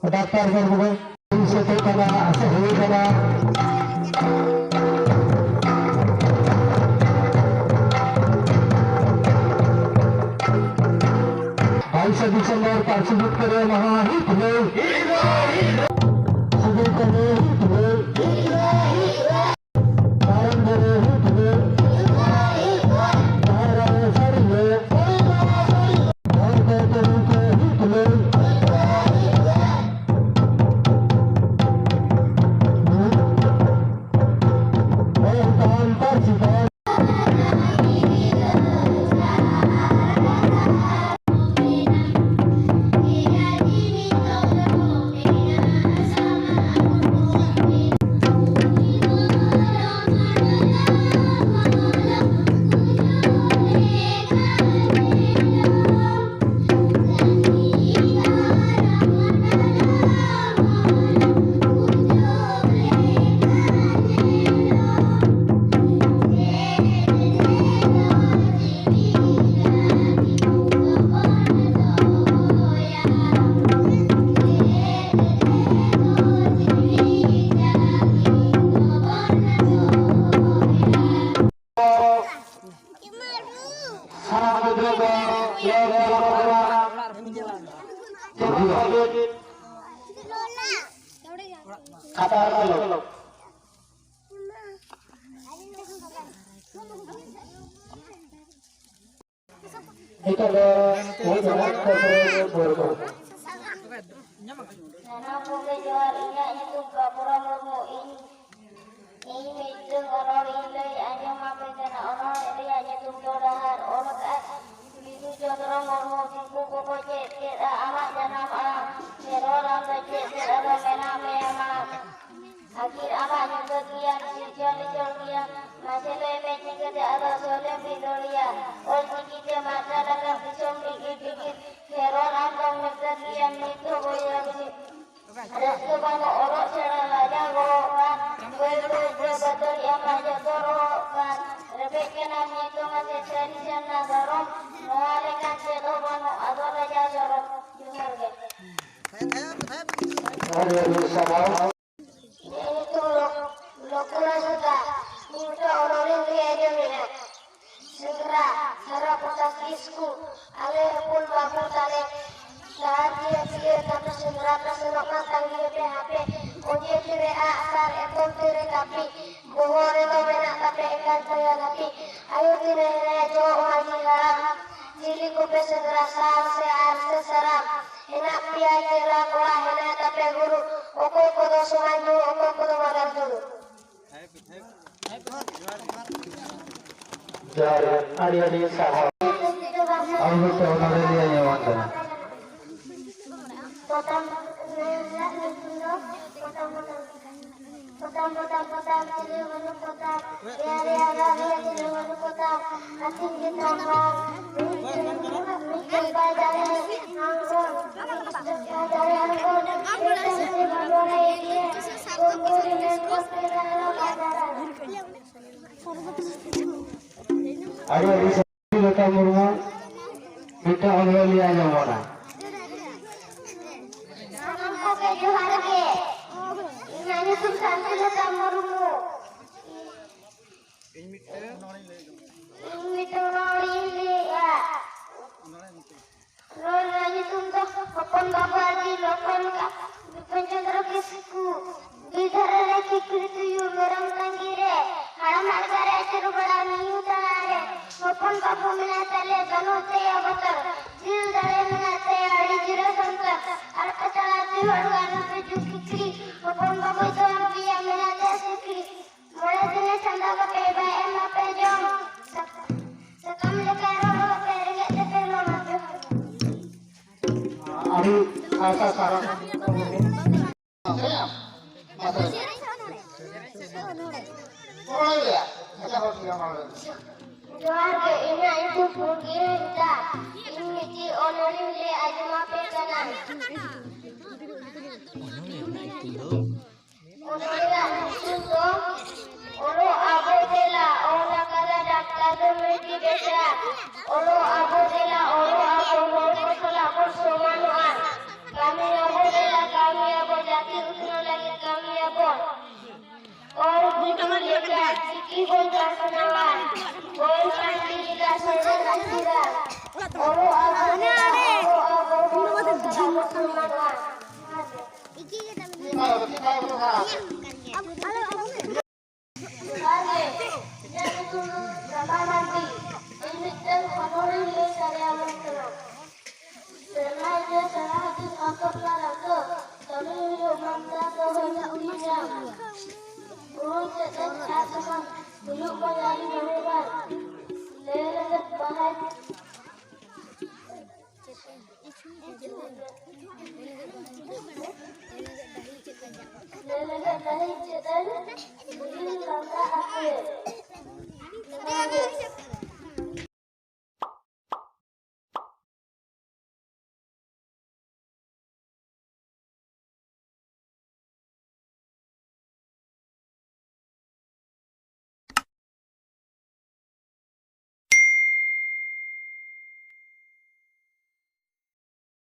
Daftar baru setelah sehingga Baik Desember tersebut ke Mahahit sebut ke Akhir apa juga kian sejoli-jolian masih lemeh jika ada soalnya bidolia oleh kita masyarakat bisa dikit-dikit heran angkang megakian itu boyong ada sebanyak orang seralanya gorokan gue betul yang aja gorokan rebeknya namanya itu masih seri sana garom mengalihkan sedobano atau raja sorot jumlah itu lokula sudah minta orang dia minat segera harap utasku ale pun babu tale saat dia kata segera tersenokkan tanggi PHP oje tire asar ekor tire kapi bohore lo menak tapi ikan saya tapi ayo tire rejo majilah jili kupe segera sar seserap enak pia kira kuah enak tapi guru oko kodo sumanju oko kodo magar dulu jari adik-adik sahabat Allah Ta'ala dia yang wanda potong cili manu potong biar agak cili manu potong asin kita mau bikin dari anggur dari anggur kita boleh dia kumpulin dan kumpulin pelajaran ada di sini kita murmu kita oleh aja mana oke juara ke nanya susah kita murmu ini nori ya nanya tuntuk kapan bapak di lokal pencendera kisku bidara lagi kritu merang tanggire haram hargare ceru bada niu tanare kapan bapak menatale ganote avatar dil dare menate adi jira santar arka chalate Warga Peju Fikri, Hopon Bagus Tuan Pia Menata Fikri, Mulai Dina Sanda Bape Baem Bape Jom, Sekam Lekaro Bape Ringgit Tepe Loma Jom. Ari asa sarang Johar ke ina itu mungkin tak ini ti onorin le ajma pe kanan. Onorila itu olo abo dela ona kala dakta meti besa olo abo dela olo abo hor kala hor somanuan kami abo dela kami abo jati usno lagi kami abo और बुद्धि लेकर सिक्की बोलता सुनावान बोल शांति का संजय रखीरा और वो आगे सुनावान आगे जब तुम रमानंदी इमितर खनोरी ले सारे मंत्र सेनाई जे सराहती अंकपला रखो तभी यो मंत्र तो होना Urus dan teman dulu menjadi berubah. Lelegat bahan. Lelegat dahi cetan. Budi langkah akhir.